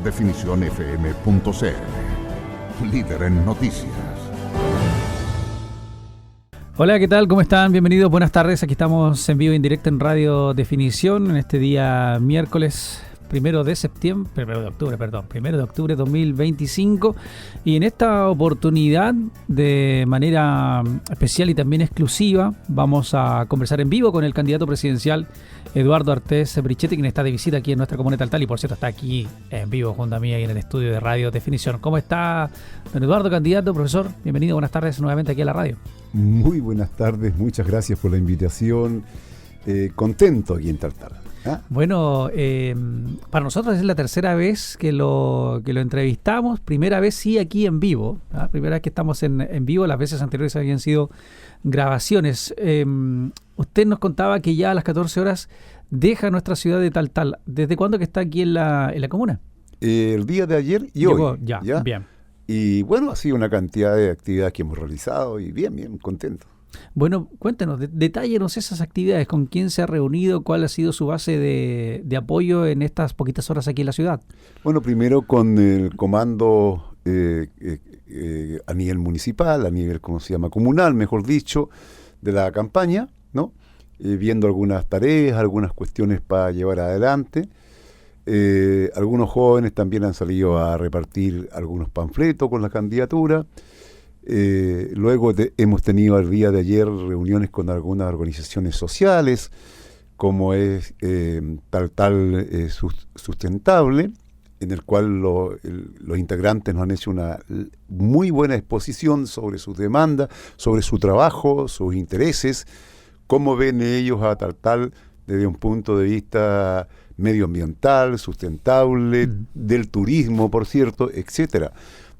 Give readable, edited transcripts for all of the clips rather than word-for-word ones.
definicionfm.cl, líder en noticias. Hola, ¿qué tal? ¿Cómo están? Bienvenidos, buenas tardes. Aquí estamos en vivo y en directo en Radio Definición en este día miércoles 1 de octubre 2025, y en esta oportunidad de manera especial y también exclusiva vamos a conversar en vivo con el candidato presidencial Eduardo Artés Brichetti, quien está de visita aquí en nuestra comuna de Taltal y por cierto está aquí en vivo junto a mí ahí en el estudio de Radio Definición. ¿Cómo está, don Eduardo, candidato, profesor? Bienvenido, buenas tardes nuevamente aquí a la radio. Muy buenas tardes, muchas gracias por la invitación. Contento aquí en Taltal. Bueno, para nosotros es la tercera vez que lo entrevistamos, primera vez sí aquí en vivo, primera vez que estamos en vivo, las veces anteriores habían sido grabaciones. Usted nos contaba que ya a las 14 horas deja nuestra ciudad de Taltal. ¿Desde cuándo que está aquí en la comuna? El día de ayer y Llegó, hoy. ya, bien. Y bueno, ha sido una cantidad de actividades que hemos realizado y bien contento. Bueno, cuéntenos, detállenos esas actividades, con quién se ha reunido, cuál ha sido su base de apoyo en estas poquitas horas aquí en la ciudad. Bueno, primero con el comando a nivel municipal, a nivel, comunal, mejor dicho, de la campaña, ¿no? Viendo algunas tareas, algunas cuestiones para llevar adelante. Algunos jóvenes también han salido a repartir algunos panfletos con la candidatura. Luego hemos tenido el día de ayer reuniones con algunas organizaciones sociales, como es Taltal Sustentable, en el cual los integrantes nos han hecho una muy buena exposición sobre sus demandas, sobre su trabajo, sus intereses, cómo ven ellos a Taltal desde un punto de vista medioambiental, sustentable, del turismo, por cierto, etcétera.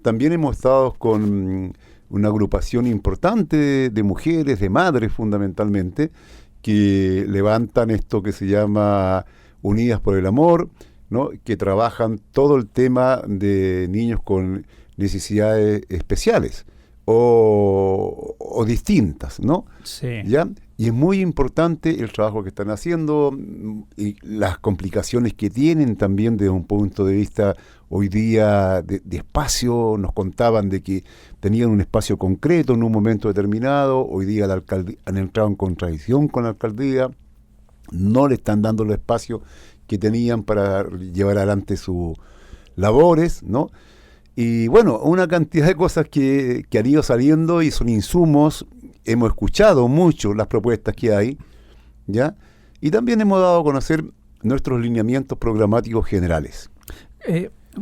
También hemos estado con una agrupación importante de mujeres, de madres fundamentalmente, que levantan esto que se llama Unidas por el Amor, ¿no? Que trabajan todo el tema de niños con necesidades especiales o distintas, ¿no? Sí. ¿Ya? Y es muy importante el trabajo que están haciendo y las complicaciones que tienen también desde un punto de vista hoy día de espacio. Nos contaban de que tenían un espacio concreto en un momento determinado, hoy día han entrado en contradicción con la alcaldía, no le están dando el espacio que tenían para llevar adelante sus labores, ¿no? Y bueno, una cantidad de cosas que han ido saliendo y son insumos. Hemos escuchado mucho las propuestas que hay, ¿ya? Y también hemos dado a conocer nuestros lineamientos programáticos generales.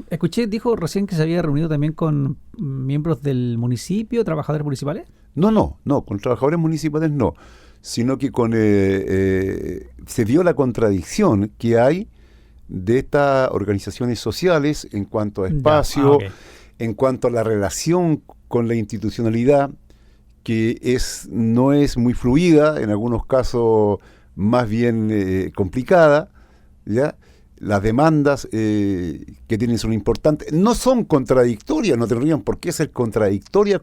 Escuché, dijo recién que se había reunido también con miembros del municipio, trabajadores municipales. No, con trabajadores municipales no, sino que se vio la contradicción que hay de estas organizaciones sociales en cuanto a espacio, en cuanto a la relación con la institucionalidad, que no es muy fluida, en algunos casos más bien complicada, ¿ya? Las demandas que tienen son importantes, no son contradictorias, no tendrían por qué ser contradictorias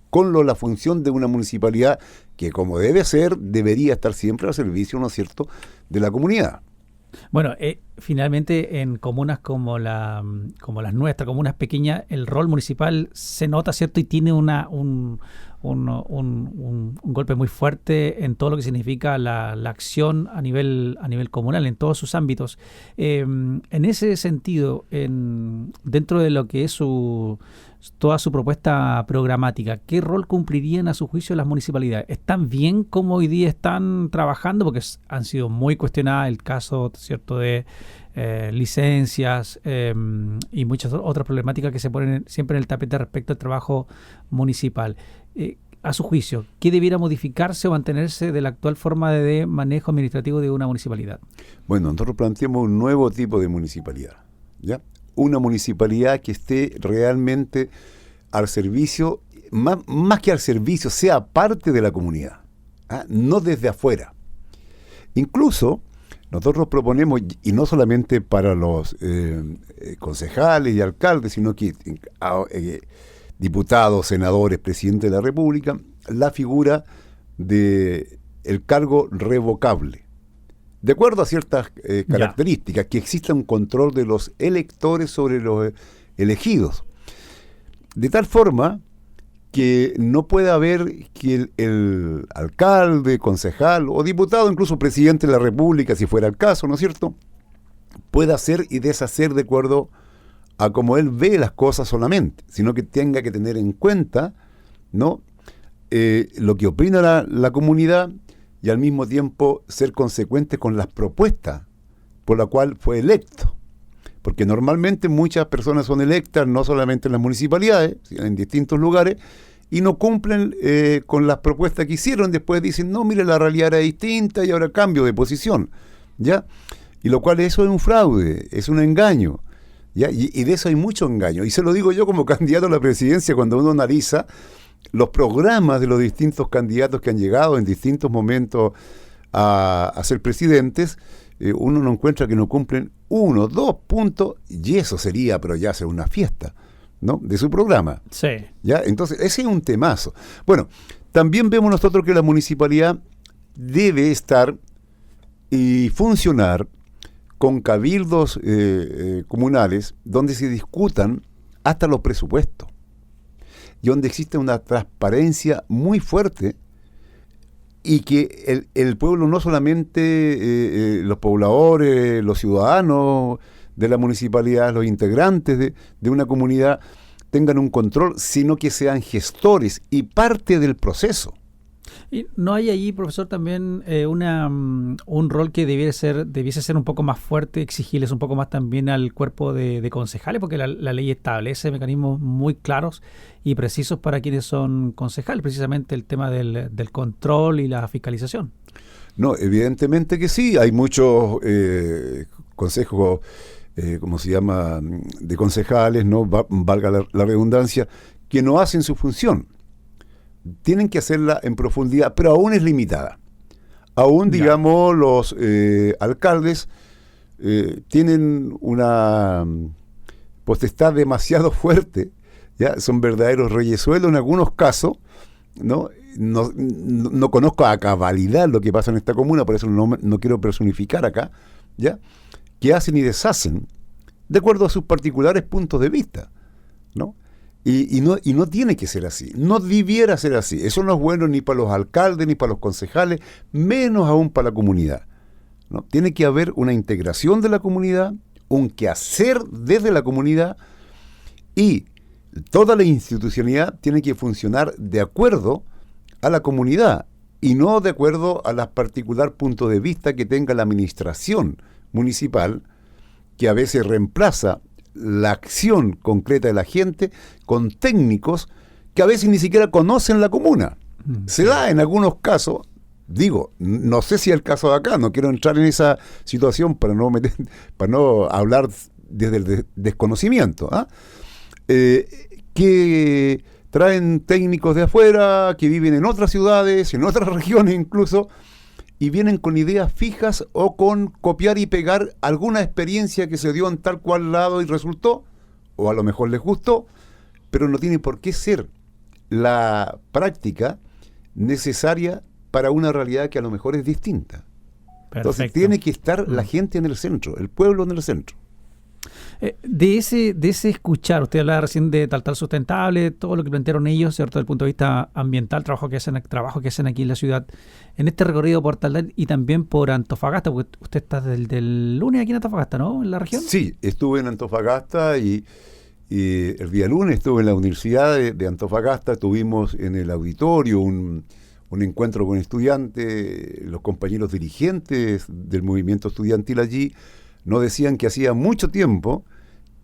con la función de una municipalidad que, como debe ser, debería estar siempre al servicio, ¿no es cierto?, de la comunidad. Bueno, finalmente en comunas como las nuestras, comunas pequeñas, el rol municipal se nota, ¿cierto? Y tiene un golpe muy fuerte en todo lo que significa la acción a nivel comunal, en todos sus ámbitos. En ese sentido, dentro de lo que es toda su propuesta programática, ¿qué rol cumplirían a su juicio las municipalidades? ¿Están bien como hoy día están trabajando? Porque han sido muy cuestionadas el caso, ¿cierto?, de licencias y muchas otras problemáticas que se ponen siempre en el tapete respecto al trabajo municipal. A su juicio, ¿qué debiera modificarse o mantenerse de la actual forma de manejo administrativo de una municipalidad? Bueno, nosotros planteamos un nuevo tipo de municipalidad, ¿ya? Una municipalidad que esté realmente al servicio, más que al servicio, sea parte de la comunidad, no desde afuera. Incluso nosotros proponemos, y no solamente para los concejales y alcaldes, sino que diputados, senadores, presidente de la República, la figura de el cargo revocable. de acuerdo a ciertas características, que exista un control de los electores sobre los elegidos. De tal forma que no pueda haber que el alcalde, concejal o diputado, incluso presidente de la República, si fuera el caso, ¿no es cierto?, pueda hacer y deshacer de acuerdo a cómo él ve las cosas solamente, sino que tenga que tener en cuenta, ¿no?, lo que opina la comunidad y al mismo tiempo ser consecuente con las propuestas por la cual fue electo. Porque normalmente muchas personas son electas no solamente en las municipalidades, sino en distintos lugares, y no cumplen con las propuestas que hicieron. Después dicen, no, mire, la realidad era distinta y ahora cambio de posición, ¿ya? Y lo cual eso es un fraude, es un engaño, ¿ya? Y de eso hay mucho engaño. Y se lo digo yo como candidato a la presidencia, cuando uno analiza los programas de los distintos candidatos que han llegado en distintos momentos a ser presidentes, uno no encuentra que no cumplen 1, 2 puntos, y eso sería, pero ya hacer una fiesta, ¿no?, de su programa. Sí. ¿Ya? Entonces, ese es un temazo. Bueno, también vemos nosotros que la municipalidad debe estar y funcionar con cabildos comunales donde se discutan hasta los presupuestos y donde existe una transparencia muy fuerte y que el pueblo, no solamente los pobladores, los ciudadanos de la municipalidad, los integrantes de una comunidad, tengan un control, sino que sean gestores y parte del proceso. ¿Y no hay allí, profesor, también un rol que debiese ser un poco más fuerte, exigirles un poco más también al cuerpo de concejales? Porque la ley establece mecanismos muy claros y precisos para quienes son concejales, precisamente el tema del control y la fiscalización. No, evidentemente que sí, hay muchos consejos, ¿cómo se llama?, de concejales, ¿no?, valga la redundancia, que no hacen su función. Tienen que hacerla en profundidad, pero aún es limitada. Aún, digamos, los alcaldes tienen una potestad demasiado fuerte, ¿ya? Son verdaderos reyesuelos en algunos casos, ¿no? No conozco a cabalidad lo que pasa en esta comuna, por eso no quiero personificar acá, ¿ya?, que hacen y deshacen de acuerdo a sus particulares puntos de vista, ¿no? Y no tiene que ser así, no debiera ser así. Eso no es bueno ni para los alcaldes, ni para los concejales, menos aún para la comunidad, ¿no? Tiene que haber una integración de la comunidad, un quehacer desde la comunidad, y toda la institucionalidad tiene que funcionar de acuerdo a la comunidad y no de acuerdo a los particular puntos de vista que tenga la administración municipal, que a veces reemplaza la acción concreta de la gente con técnicos que a veces ni siquiera conocen la comuna. Se da en algunos casos, digo, no sé si es el caso de acá, no quiero entrar en esa situación para no hablar desde el desconocimiento, que traen técnicos de afuera, que viven en otras ciudades, en otras regiones incluso, y vienen con ideas fijas o con copiar y pegar alguna experiencia que se dio en tal cual lado y resultó, o a lo mejor les gustó, pero no tiene por qué ser la práctica necesaria para una realidad que a lo mejor es distinta. Perfecto. Entonces tiene que estar la gente en el centro, el pueblo en el centro. De ese escuchar, usted hablaba recién de Taltal Sustentable, todo lo que plantearon ellos, ¿cierto?, desde el punto de vista ambiental, trabajo que hacen aquí en la ciudad, en este recorrido por Taltal y también por Antofagasta, porque usted está del lunes aquí en Antofagasta, ¿no?, en la región. Sí, estuve en Antofagasta y el día lunes estuve en la Universidad de Antofagasta, tuvimos en el auditorio un encuentro con estudiantes, los compañeros dirigentes del movimiento estudiantil allí nos decían que hacía mucho tiempo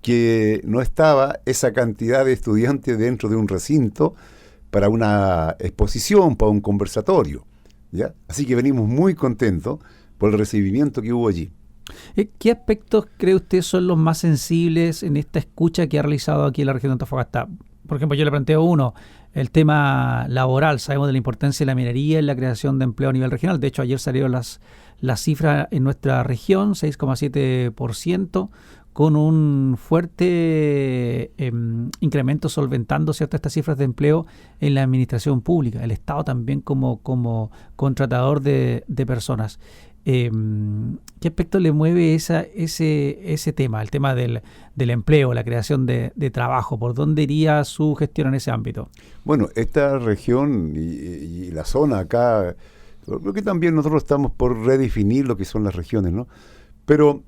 que no estaba esa cantidad de estudiantes dentro de un recinto para una exposición, para un conversatorio, ¿ya? Así que venimos muy contentos por el recibimiento que hubo allí. ¿Qué aspectos cree usted son los más sensibles en esta escucha que ha realizado aquí en la región de Antofagasta? Por ejemplo, yo le planteo uno, el tema laboral. Sabemos de la importancia de la minería en la creación de empleo a nivel regional. De hecho, ayer salieron las cifras en nuestra región, 6,7%, con un fuerte incremento solventando, ¿cierto?, estas cifras de empleo en la administración pública, el Estado también como contratador de personas. ¿qué aspecto le mueve ese tema, el tema del empleo, la creación de trabajo? ¿Por dónde iría su gestión en ese ámbito? Bueno, esta región y la zona acá, creo que también nosotros estamos por redefinir lo que son las regiones, ¿no? Pero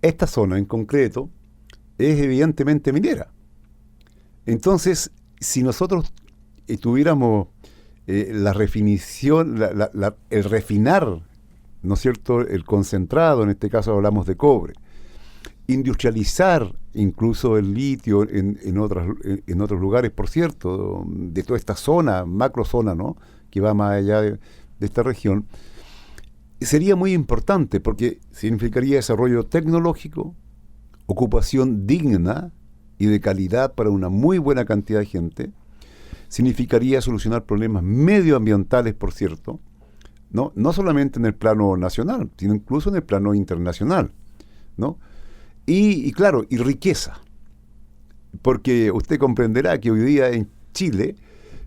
esta zona en concreto es evidentemente minera. Entonces, si nosotros tuviéramos la refinición, el refinar, ¿no es cierto?, el concentrado, en este caso hablamos de cobre, industrializar incluso el litio en otros lugares, por cierto, de toda esta zona, macrozona, ¿no?, que va más allá de esta región, sería muy importante porque significaría desarrollo tecnológico, ocupación digna y de calidad para una muy buena cantidad de gente, significaría solucionar problemas medioambientales, por cierto, no solamente en el plano nacional, sino incluso en el plano internacional, ¿no? Y claro, y riqueza, porque usted comprenderá que hoy día en Chile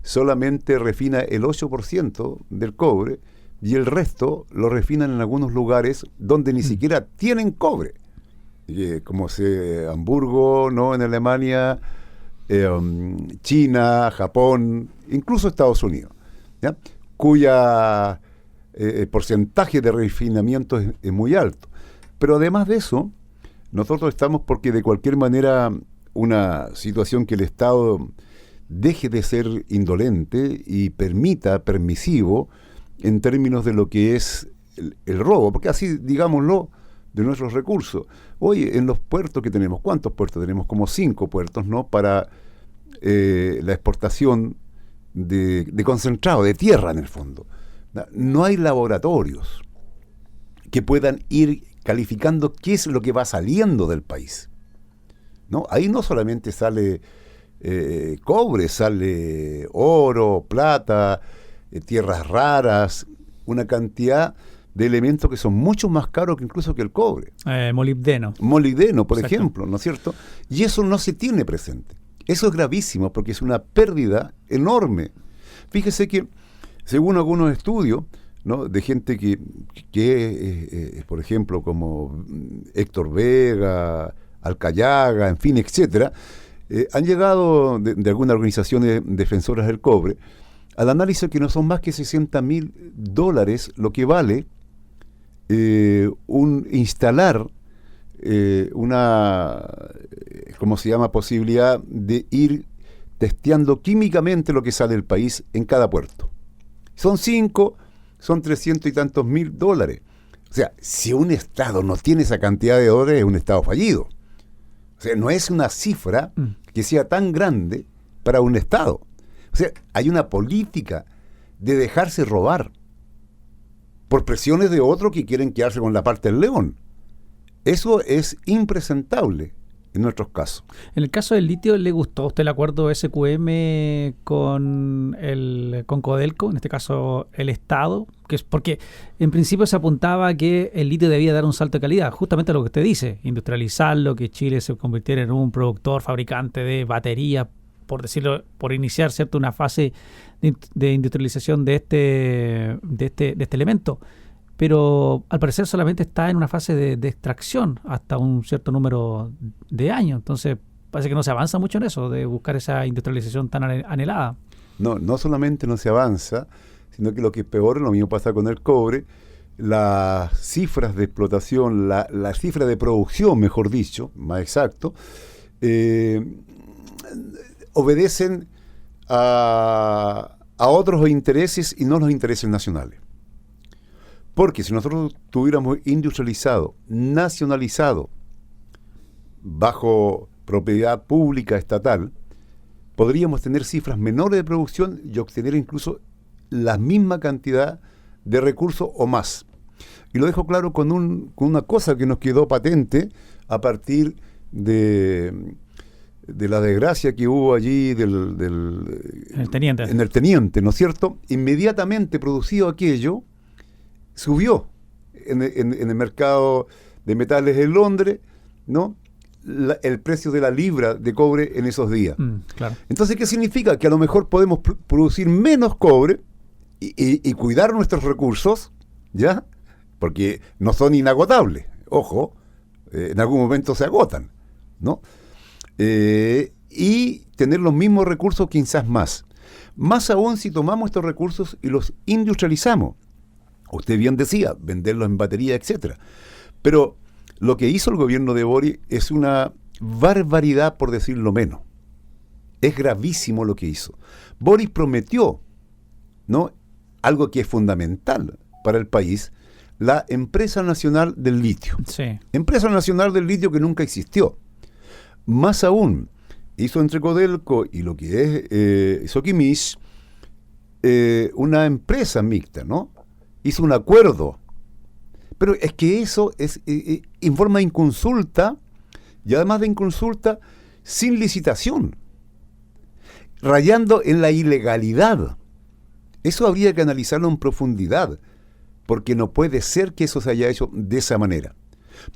solamente refina el 8% del cobre y el resto lo refinan en algunos lugares donde ni siquiera tienen cobre, como Hamburgo, ¿no?, en Alemania, China, Japón, incluso Estados Unidos, ¿ya?, cuya porcentaje de refinamiento es muy alto. Pero además de eso, nosotros estamos porque de cualquier manera una situación que el Estado deje de ser indolente y permisivo en términos de lo que es el robo, porque así, digámoslo, de nuestros recursos. Hoy en los puertos que tenemos, ¿cuántos puertos tenemos? Como 5 puertos, ¿no?, para la exportación de concentrado, de tierra en el fondo. No hay laboratorios que puedan ir calificando qué es lo que va saliendo del país, ¿no? Ahí no solamente sale cobre, sale oro, plata, tierras raras, una cantidad de elementos que son mucho más caros que incluso que el cobre. Molibdeno. Molibdeno, por Exacto. ejemplo, ¿no es cierto? Y eso no se tiene presente. Eso es gravísimo porque es una pérdida enorme. Fíjese que, según algunos estudios, ¿no?, de gente que por ejemplo, como Héctor Vega, Alcayaga, en fin, etcétera, han llegado de algunas organizaciones defensoras del cobre al análisis que no son más que $60,000 lo que vale instalar una, ¿cómo se llama?, posibilidad de ir testeando químicamente lo que sale del país en cada puerto. Son 300 y tantos mil dólares. O sea, si un Estado no tiene esa cantidad de dólares, es un Estado fallido. O sea, no es una cifra que sea tan grande para un Estado. O sea, hay una política de dejarse robar por presiones de otros que quieren quedarse con la parte del león. Eso es impresentable en nuestros casos. En el caso del litio, ¿le gustó a usted el acuerdo SQM con Codelco, en este caso el Estado? Que es porque en principio se apuntaba a que el litio debía dar un salto de calidad, justamente lo que usted dice, industrializarlo, que Chile se convirtiera en un productor, fabricante de baterías, por decirlo, por iniciar, ¿cierto?, una fase de industrialización de este elemento. Pero al parecer solamente está en una fase de extracción hasta un cierto número de años. Entonces parece que no se avanza mucho en eso, de buscar esa industrialización tan anhelada. No solamente no se avanza, sino que lo que es peor, lo mismo pasa con el cobre, las cifras de explotación, la cifra de producción, mejor dicho, más exacto, obedecen a otros intereses y no los intereses nacionales. Porque si nosotros tuviéramos industrializado, nacionalizado, bajo propiedad pública estatal, podríamos tener cifras menores de producción y obtener incluso la misma cantidad de recursos o más. Y lo dejo claro con una cosa que nos quedó patente a partir de la desgracia que hubo allí En el Teniente, ¿no es cierto? Inmediatamente producido aquello, subió en el mercado de metales de Londres, ¿no?, el precio de la libra de cobre en esos días. Claro. Entonces, ¿qué significa? Que a lo mejor podemos producir menos cobre y cuidar nuestros recursos, ¿ya?, porque no son inagotables, ojo, en algún momento se agotan, ¿no? Y tener los mismos recursos, quizás más. Más aún si tomamos estos recursos y los industrializamos. Usted bien decía, venderlos en batería, etcétera. Pero lo que hizo el gobierno de Boric es una barbaridad, por decirlo menos. Es gravísimo lo que hizo. Boric prometió, ¿no?, algo que es fundamental para el país, la Empresa Nacional del Litio. Sí. Empresa Nacional del Litio que nunca existió. Más aún, hizo entre Codelco y lo que es Soquimich una empresa mixta, ¿no? Hizo un acuerdo. Pero es que eso es en forma de inconsulta, y además de inconsulta, sin licitación, rayando en la ilegalidad. Eso habría que analizarlo en profundidad, porque no puede ser que eso se haya hecho de esa manera.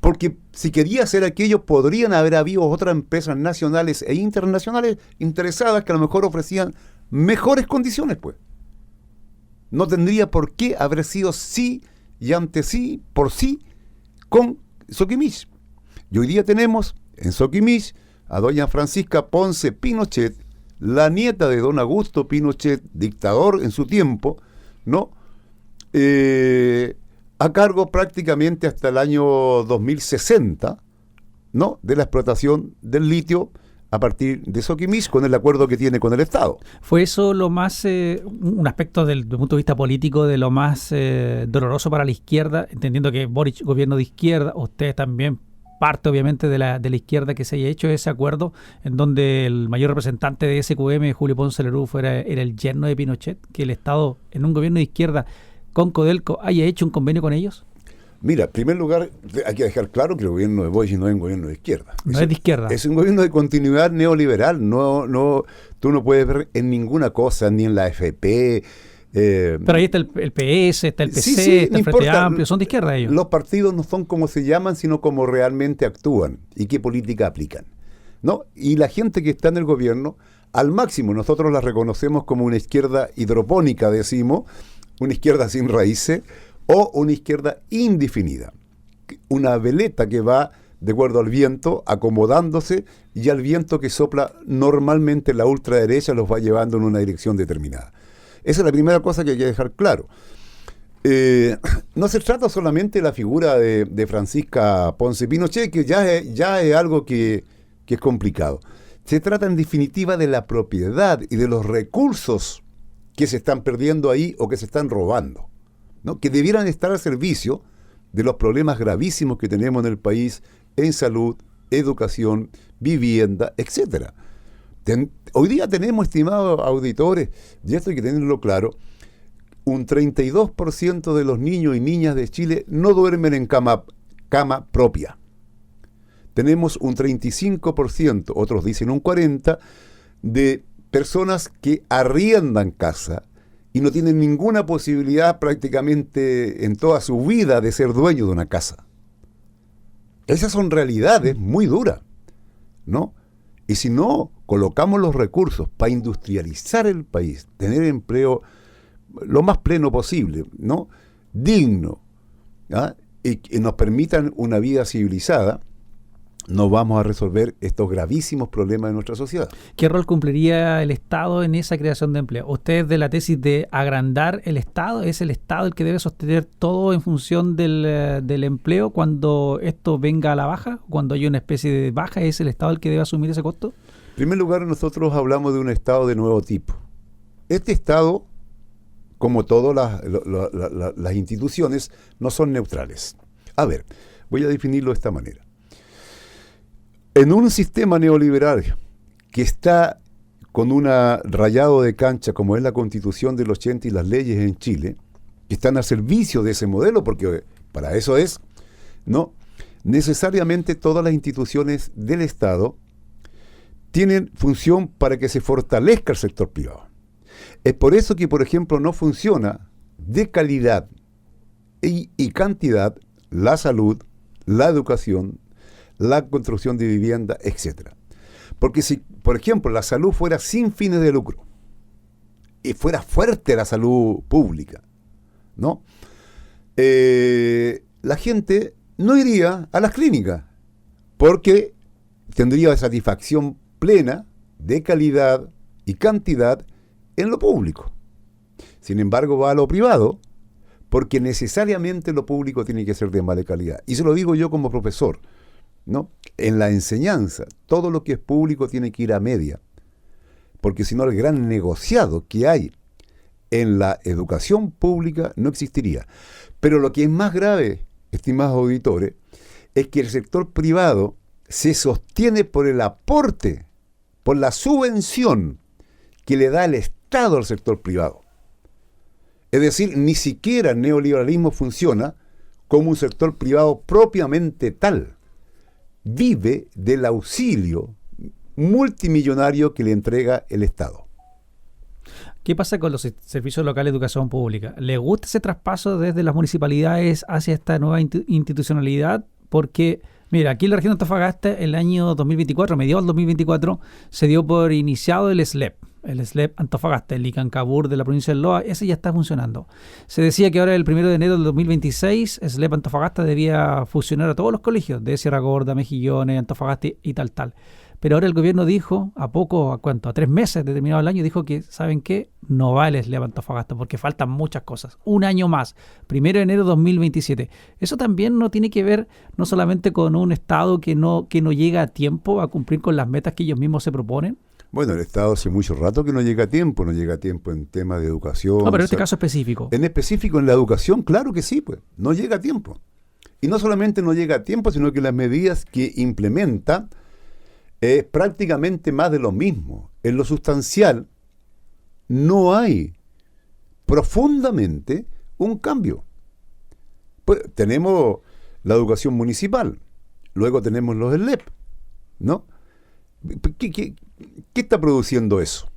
Porque si quería hacer aquello, podrían haber habido otras empresas nacionales e internacionales interesadas que a lo mejor ofrecían mejores condiciones, pues. No tendría por qué haber sido sí y ante sí, por sí, con Soquimich. Y hoy día tenemos en Soquimich a doña Francisca Ponce Pinochet, la nieta de don Augusto Pinochet, dictador en su tiempo, ¿no? A cargo prácticamente hasta el año 2060, ¿no?, de la explotación del litio a partir de Soquimich, con el acuerdo que tiene con el Estado. ¿Fue eso lo más, un aspecto del punto de vista político de lo más doloroso para la izquierda, entendiendo que Boric, gobierno de izquierda, ustedes también, parte obviamente de la izquierda, que se haya hecho ese acuerdo en donde el mayor representante de SQM, Julio Ponce Lerú, era el yerno de Pinochet, que el Estado en un gobierno de izquierda con Codelco haya hecho un convenio con ellos? Mira, en primer lugar, hay que dejar claro que el gobierno de Boric no es un gobierno de izquierda. No es de izquierda. Es un gobierno de continuidad neoliberal. Tú no puedes ver en ninguna cosa, ni en la AFP. Pero ahí está el PS, está el PC, sí, está el Frente Amplio, son de izquierda ellos. Los partidos no son como se llaman, sino como realmente actúan y qué política aplican, ¿no? Y la gente que está en el gobierno, al máximo, nosotros la reconocemos como una izquierda hidropónica, decimos, una izquierda sin raíces, o una izquierda indefinida. Una veleta que va de acuerdo al viento, acomodándose, y al viento que sopla normalmente la ultraderecha los va llevando en una dirección determinada. Esa es la primera cosa que hay que dejar claro. No se trata solamente de la figura de Francisca Ponce Pinochet, que ya es algo que es complicado. Se trata en definitiva de la propiedad y de los recursos que se están perdiendo ahí o que se están robando, ¿no?, que debieran estar al servicio de los problemas gravísimos que tenemos en el país en salud, educación, vivienda, etcétera. Hoy día tenemos, estimados auditores, y esto hay que tenerlo claro, un 32% de los niños y niñas de Chile no duermen en cama propia. Tenemos un 35%, otros dicen un 40%, de personas que arriendan casa y no tienen ninguna posibilidad prácticamente en toda su vida de ser dueño de una casa. Esas son realidades muy duras, ¿no? Y si no colocamos los recursos para industrializar el país, tener empleo lo más pleno posible, ¿no?, digno, ¿ah?, y que nos permitan una vida civilizada, no vamos a resolver estos gravísimos problemas de nuestra sociedad. ¿Qué rol cumpliría el Estado en esa creación de empleo? ¿Usted es de la tesis de agrandar el Estado? ¿Es el Estado el que debe sostener todo en función del empleo cuando esto venga a la baja? Cuando hay una especie de baja, ¿es el Estado el que debe asumir ese costo? En primer lugar, nosotros hablamos de un Estado de nuevo tipo. Este Estado, como todas las instituciones, no son neutrales. A ver, voy a definirlo de esta manera. En un sistema neoliberal que está con un rayado de cancha como es la Constitución del 80 y las leyes en Chile, que están al servicio de ese modelo, porque para eso es, ¿no?, necesariamente todas las instituciones del Estado tienen función para que se fortalezca el sector privado. Es por eso que, por ejemplo, no funciona de calidad y cantidad la salud, la educación, la construcción de vivienda, etcétera. Porque si, por ejemplo, la salud fuera sin fines de lucro y fuera fuerte la salud pública, ¿no?, la gente no iría a las clínicas porque tendría satisfacción plena de calidad y cantidad en lo público. Sin embargo, va a lo privado porque necesariamente lo público tiene que ser de mala calidad. Y se lo digo yo como profesor, ¿no? En la enseñanza, todo lo que es público tiene que ir a media, porque si no el gran negociado que hay en la educación pública no existiría. Pero lo que es más grave, estimados auditores, es que el sector privado se sostiene por el aporte, por la subvención que le da el Estado al sector privado. Es decir, ni siquiera el neoliberalismo funciona como un sector privado propiamente tal. Vive del auxilio multimillonario que le entrega el Estado. ¿Qué pasa con los servicios locales de educación pública? ¿Le gusta ese traspaso desde las municipalidades hacia esta nueva institucionalidad? Porque, mira, aquí en la región de Antofagasta, el año 2024, mediados del 2024, se dio por iniciado el SLEP Antofagasta, el Licancabur de la provincia del Loa. Ese ya está funcionando. Se decía que ahora, el 1 de enero del 2026, SLEP Antofagasta debía fusionar a todos los colegios de Sierra Gorda, Mejillones, Antofagasta y tal. Pero ahora el gobierno dijo, ¿a 3 meses de terminado el año, dijo que, ¿saben qué? No va el SLEP Antofagasta porque faltan muchas cosas. Un año más, 1 de enero de 2027. Eso también no tiene que ver no solamente con un Estado que no llega a tiempo a cumplir con las metas que ellos mismos se proponen. Bueno, el Estado hace mucho rato que no llega a tiempo en temas de educación. No, pero en este caso específico. En específico en la educación, claro que sí, pues, no llega a tiempo. Y no solamente no llega a tiempo, sino que las medidas que implementa es prácticamente más de lo mismo. En lo sustancial no hay profundamente un cambio. Pues tenemos la educación municipal, luego tenemos los SLEP, ¿no? ¿Qué está produciendo eso?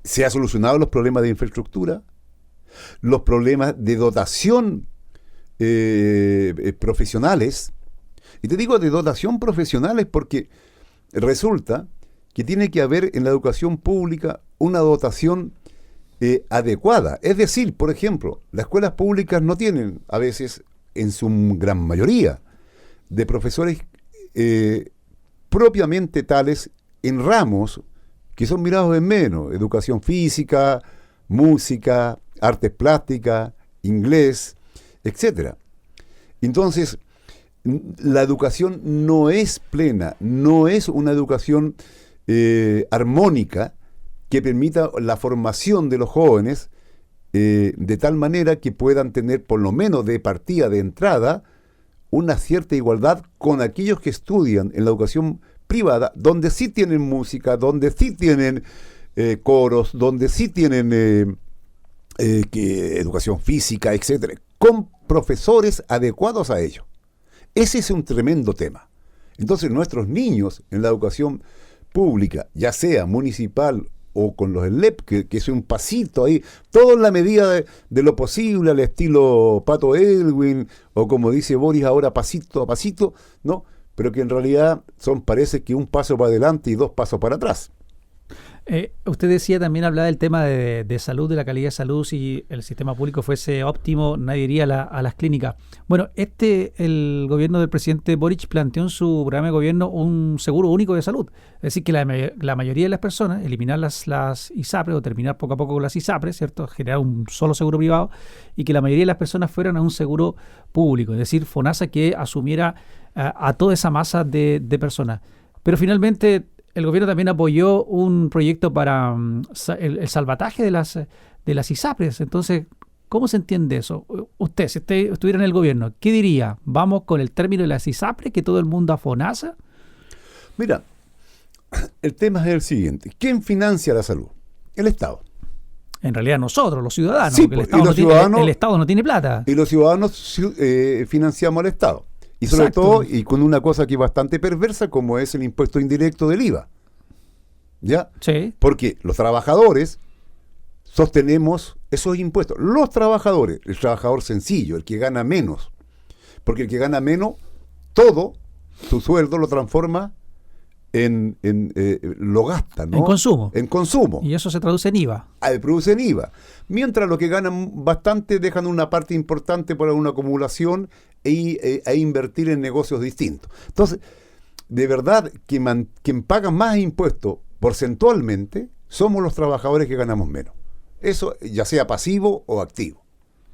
¿Se han solucionado los problemas de infraestructura? ¿Los problemas de dotación profesionales? Y te digo de dotación profesionales porque resulta que tiene que haber en la educación pública una dotación adecuada. Es decir, por ejemplo, las escuelas públicas no tienen, a veces, en su gran mayoría, de profesores propiamente tales en ramos que son mirados en menos: educación física, música, artes plásticas, inglés, etc. Entonces, la educación no es plena, no es una educación armónica que permita la formación de los jóvenes de tal manera que puedan tener, por lo menos de partida, de entrada, una cierta igualdad con aquellos que estudian en la educación privada, donde sí tienen música, donde sí tienen coros, donde sí tienen educación física, etcétera, con profesores adecuados a ello. Ese es un tremendo tema. Entonces, nuestros niños en la educación pública, ya sea municipal o con los SLEP, que es un pasito ahí, todo en la medida de lo posible, al estilo Pato Elwin, o como dice Boris ahora, pasito a pasito, ¿no? Pero que en realidad parece que un paso para adelante y 2 pasos para atrás. Usted decía también, hablaba del tema de salud, de la calidad de salud. Si el sistema público fuese óptimo, nadie iría a las clínicas. Bueno, el gobierno del presidente Boric planteó en su programa de gobierno un seguro único de salud. Es decir, que la mayoría de las personas, eliminar las ISAPRES o terminar poco a poco con las ISAPRES, ¿cierto? Generar un solo seguro privado y que la mayoría de las personas fueran a un seguro público. Es decir, FONASA que asumiera a toda esa masa de personas. Pero finalmente el gobierno también apoyó un proyecto para el salvataje de las ISAPRES. Entonces, ¿cómo se entiende eso? Usted, si usted estuviera en el gobierno, ¿qué diría? ¿Vamos con el término de las ISAPRES, que todo el mundo a FONASA? Mira, el tema es el siguiente. ¿Quién financia la salud? El Estado. En realidad nosotros, los ciudadanos, sí, porque el Estado no tiene plata. Y los ciudadanos financiamos al Estado. Y sobre Exacto. todo, y con una cosa que es bastante perversa, como es el impuesto indirecto del IVA. ¿Ya? Sí. Porque los trabajadores sostenemos esos impuestos. Los trabajadores, el trabajador sencillo, el que gana menos. Porque el que gana menos, todo su sueldo lo transforma lo gastan, ¿no? En consumo. En consumo. Y eso se traduce en IVA. Producen IVA. Mientras los que ganan bastante dejan una parte importante para una acumulación e invertir en negocios distintos. Entonces, de verdad, quien paga más impuestos porcentualmente somos los trabajadores que ganamos menos. Eso ya sea pasivo o activo,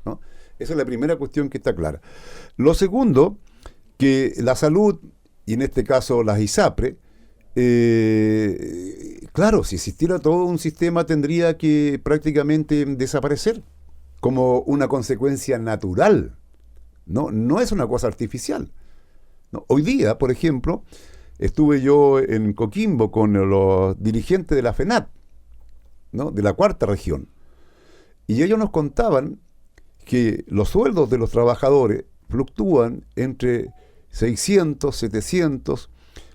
¿no? Esa es la primera cuestión que está clara. Lo segundo, que la salud, y en este caso las ISAPRE, claro, si existiera todo un sistema tendría que prácticamente desaparecer como una consecuencia natural, no es una cosa artificial, ¿no? Hoy día, por ejemplo, estuve yo en Coquimbo con los dirigentes de la FENAT, ¿no? De la cuarta región, y ellos nos contaban que los sueldos de los trabajadores fluctúan entre 600, 700,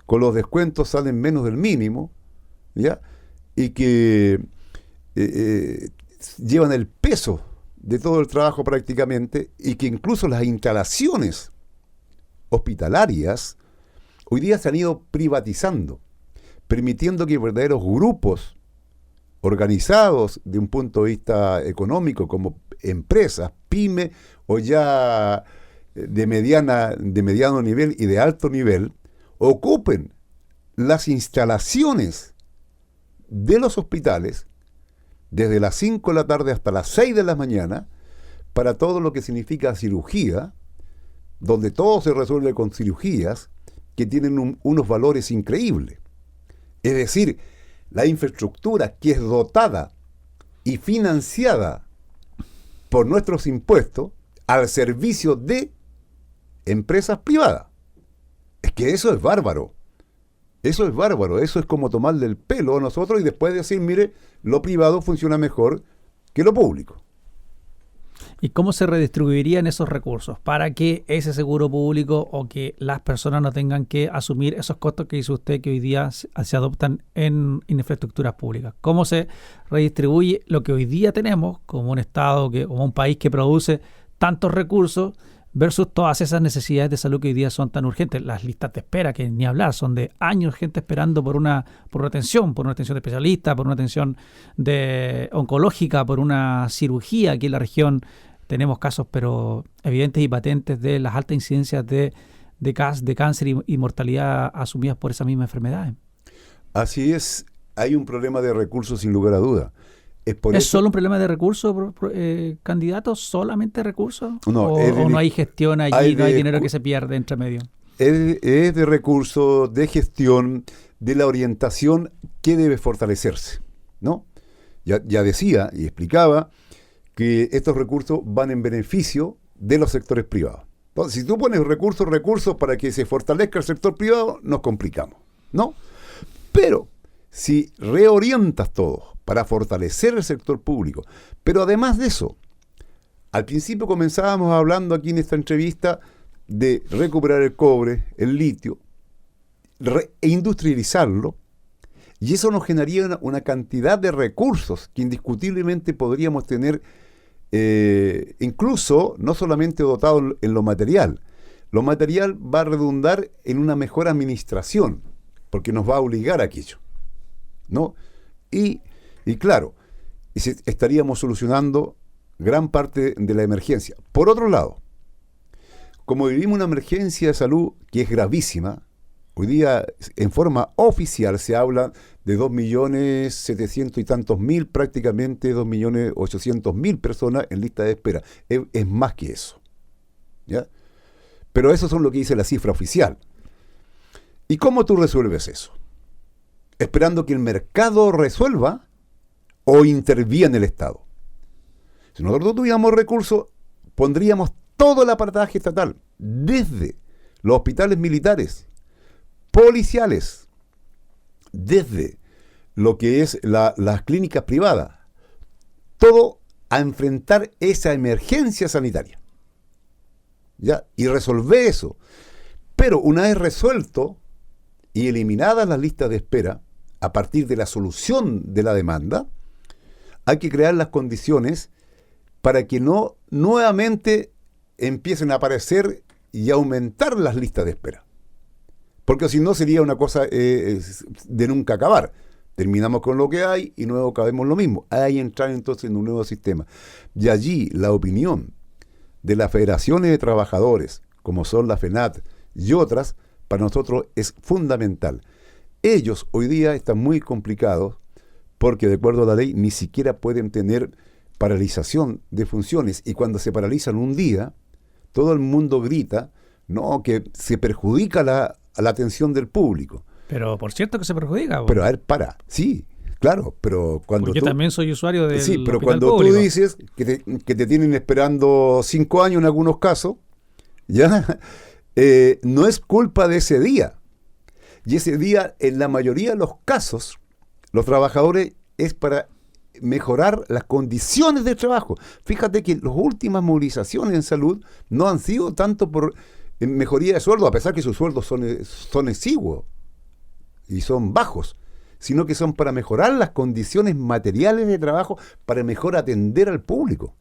con los descuentos salen menos del mínimo, ¿ya? Y que llevan el peso de todo el trabajo prácticamente, y que incluso las instalaciones hospitalarias hoy día se han ido privatizando, permitiendo que verdaderos grupos organizados de un punto de vista económico, como empresas, pyme o ya de mediano nivel y de alto nivel, ocupen las instalaciones de los hospitales desde las 5 de la tarde hasta las 6 de la mañana para todo lo que significa cirugía, donde todo se resuelve con cirugías que tienen unos valores increíbles. Es decir, la infraestructura que es dotada y financiada por nuestros impuestos al servicio de empresas privadas. Es que eso es bárbaro. Eso es bárbaro. Eso es como tomarle el pelo a nosotros y después decir, mire, lo privado funciona mejor que lo público. ¿Y cómo se redistribuirían esos recursos para que ese seguro público o que las personas no tengan que asumir esos costos que dice usted que hoy día se adoptan en infraestructuras públicas? ¿Cómo se redistribuye lo que hoy día tenemos como un Estado, como un país que produce tantos recursos versus todas esas necesidades de salud que hoy día son tan urgentes? Las listas de espera, que ni hablar, son de años gente esperando por una atención de especialista, por una atención oncológica, por una cirugía. Aquí en la región tenemos casos pero evidentes y patentes de las altas incidencias de cáncer y mortalidad asumidas por esas mismas enfermedades. Así es, hay un problema de recursos sin lugar a duda. ¿Es solo un problema de recursos, candidatos? ¿Solamente recursos? No, ¿O no hay gestión allí, no hay dinero que se pierde entre medio? Es de recursos, de gestión, de la orientación que debe fortalecerse, ¿no? Ya decía y explicaba que estos recursos van en beneficio de los sectores privados. Entonces, si tú pones recursos para que se fortalezca el sector privado, nos complicamos, ¿no? Pero si reorientas todo para fortalecer el sector público, pero además de eso, al principio comenzábamos hablando aquí en esta entrevista de recuperar el cobre, el litio, e industrializarlo, y eso nos generaría una cantidad de recursos que indiscutiblemente podríamos tener, incluso no solamente dotado en lo material va a redundar en una mejor administración, porque nos va a obligar a aquello, ¿no? Y claro, estaríamos solucionando gran parte de la emergencia. Por otro lado, como vivimos una emergencia de salud que es gravísima, hoy día en forma oficial se habla de 2.700.000 y tantos mil, prácticamente 2.800.000 personas en lista de espera. Es más que eso, ¿ya? Pero eso son lo que dice la cifra oficial. ¿Y cómo tú resuelves eso? ¿Esperando que el mercado resuelva o interviene el Estado? Si nosotros tuviéramos recursos, pondríamos todo el aparataje estatal, desde los hospitales militares, policiales, desde lo que es las clínicas privadas, todo a enfrentar esa emergencia sanitaria, ¿ya? Y resolver eso. Pero una vez resuelto y eliminadas las listas de espera, a partir de la solución de la demanda, hay que crear las condiciones para que no nuevamente empiecen a aparecer y aumentar las listas de espera. Porque si no sería una cosa de nunca acabar. Terminamos con lo que hay y luego acabemos lo mismo. Hay entrar entonces en un nuevo sistema. Y allí la opinión de las federaciones de trabajadores, como son la FENAT y otras, para nosotros es fundamental. Ellos hoy día están muy complicados porque de acuerdo a la ley ni siquiera pueden tener paralización de funciones, y cuando se paralizan un día, todo el mundo grita, no, que se perjudica a la atención del público. Pero por cierto que se perjudica. Pero a ver, sí, claro, pero cuando porque yo también soy usuario del sí, pero hospital cuando público. tú dices que te tienen esperando 5 años en algunos casos, ya no es culpa de ese día. Y ese día, en la mayoría de los casos, los trabajadores es para mejorar las condiciones de trabajo. Fíjate que las últimas movilizaciones en salud no han sido tanto por mejoría de sueldo, a pesar que sus sueldos son exiguos y son bajos, sino que son para mejorar las condiciones materiales de trabajo, para mejor atender al público.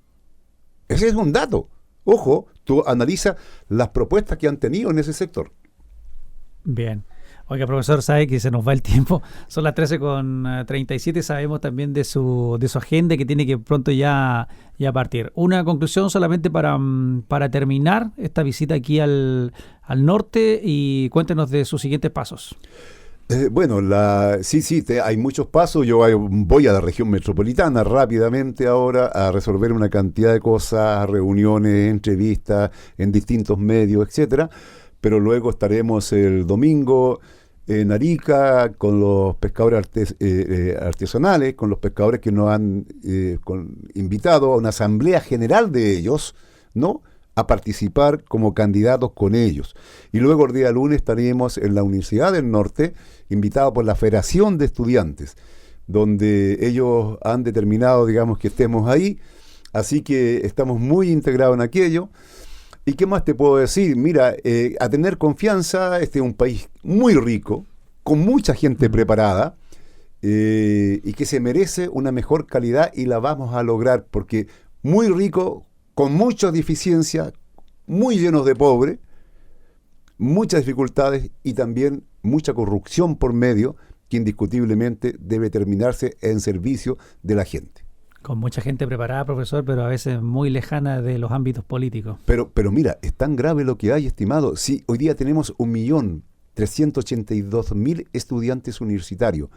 Ese es un dato. Ojo, tú analiza las propuestas que han tenido en ese sector. Bien. Oiga, profesor, sabe que se nos va el tiempo. Son las 13:37. Sabemos también de su agenda, que tiene que pronto ya partir. Una conclusión solamente para terminar esta visita aquí al norte, y cuéntenos de sus siguientes pasos. Bueno, hay muchos pasos. Yo voy a la región metropolitana rápidamente ahora a resolver una cantidad de cosas, reuniones, entrevistas en distintos medios, etcétera. Pero luego estaremos el domingo en Arica con los pescadores artesanales, con los pescadores que nos han invitado a una asamblea general de ellos, ¿no?, a participar como candidatos con ellos. Y luego el día lunes estaremos en la Universidad del Norte, invitados por la Federación de Estudiantes, donde ellos han determinado, digamos, que estemos ahí. Así que estamos muy integrados en aquello. ¿Y qué más te puedo decir? Mira, a tener confianza. Este es un país muy rico, con mucha gente preparada, y que se merece una mejor calidad, y la vamos a lograr, porque muy rico, con muchas deficiencias, muy llenos de pobres, muchas dificultades y también mucha corrupción por medio, que indiscutiblemente debe terminarse en servicio de la gente. Con mucha gente preparada, profesor, pero a veces muy lejana de los ámbitos políticos. Pero mira, es tan grave lo que hay, estimado. Sí, hoy día tenemos 1.382.000 estudiantes universitarios,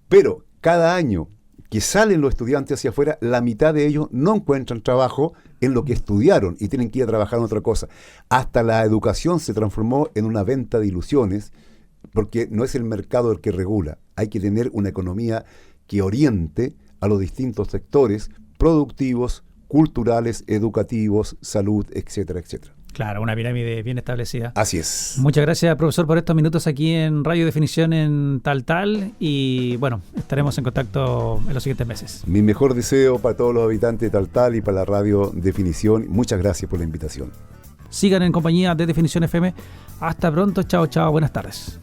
pero cada año que salen los estudiantes hacia afuera, la mitad de ellos no encuentran trabajo en lo que estudiaron y tienen que ir a trabajar en otra cosa. Hasta la educación se transformó en una venta de ilusiones, porque no es el mercado el que regula. Hay que tener una economía que oriente a los distintos sectores productivos, culturales, educativos, salud, etcétera, etcétera. Claro, una pirámide bien establecida. Así es. Muchas gracias, profesor, por estos minutos aquí en Radio Definición en Taltal, y bueno, estaremos en contacto en los siguientes meses. Mi mejor deseo para todos los habitantes de Taltal y para la Radio Definición. Muchas gracias por la invitación. Sigan en compañía de Definición FM. Hasta pronto, chao, buenas tardes.